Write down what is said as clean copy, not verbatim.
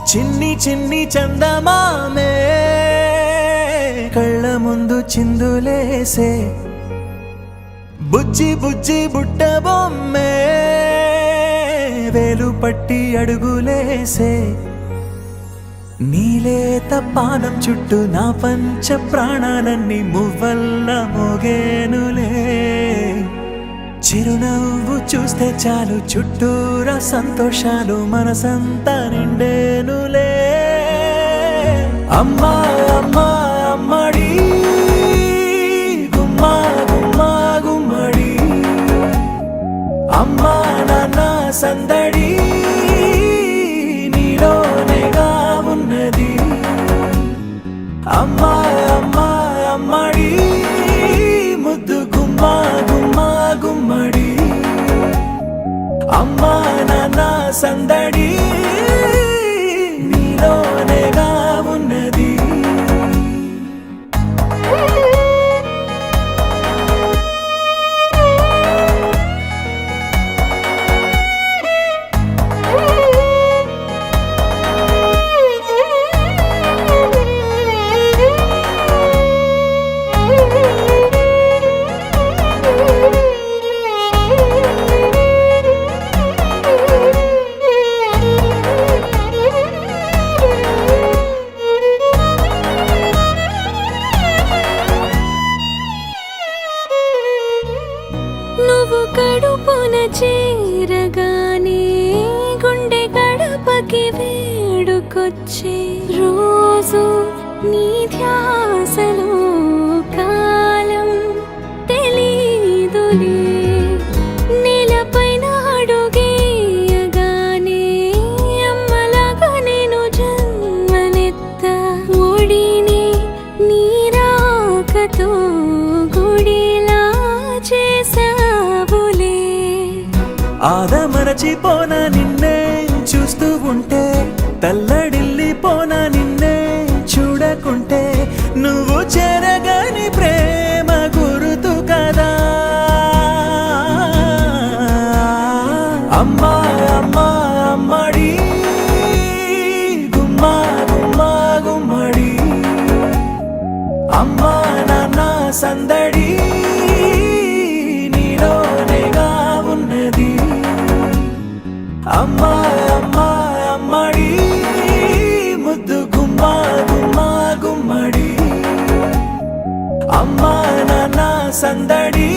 చిన్ని చిన్ని చందమామే కళ్ళ ముందు చిందులేసే బుజ్జి బుజ్జి బుట్ట బొమ్మే వేలు పట్టి అడుగులేసే నీలేత పానం చుట్టూ నా పంచ ప్రాణాలన్నీ మువ్వల్ల మోగేనులే చిరునవ్వు చూస్తే చాలు చుట్టూరా సంతోషాలు మనసంతా నిండేనులే అమ్మా అమ్మా అమ్మడి గుమ్మా గుమ్మా గుమ్మడి అమ్మా నాన్న సందడి నీలోనేగా ఉన్నది అమ్మా అమ్మా అమ్మడి ముద్దు గుమ్మా గుమ్మా గుమ్మడి అమ్మా నాన్న సందడి నీలోనేగా ఉన్నది నువ్వు కడుపున చేరగానే గుండె గడపకి వేడుకొచ్చే రోజు నీ ధ్యాసలో కాలం తెలీదులే నేలపైన అడుగేయగానే అమ్మలాగా నేను జన్మనెత్త ఒడిని నీ రాకతో గుడిలా చేసావులే ఆదమరచిపోనా నిన్నే చూస్తూ ఉంటే తల్లడిల్లిపోనా నిన్నే చూడకుంటే నువ్వు చెరగని ప్రేమ గురుతు కదా అమ్మా అమ్మా అమ్మడి గుమ్మా గుమ్మా గుమ్మడి అమ్మా నాన్న సందడి నీలోనేగా ఉన్నది అమ్మా అమ్మా అమ్మడి ముద్దు గుమ్మా గుమ్మా గుమ్మడి అమ్మా నాన్న సందడి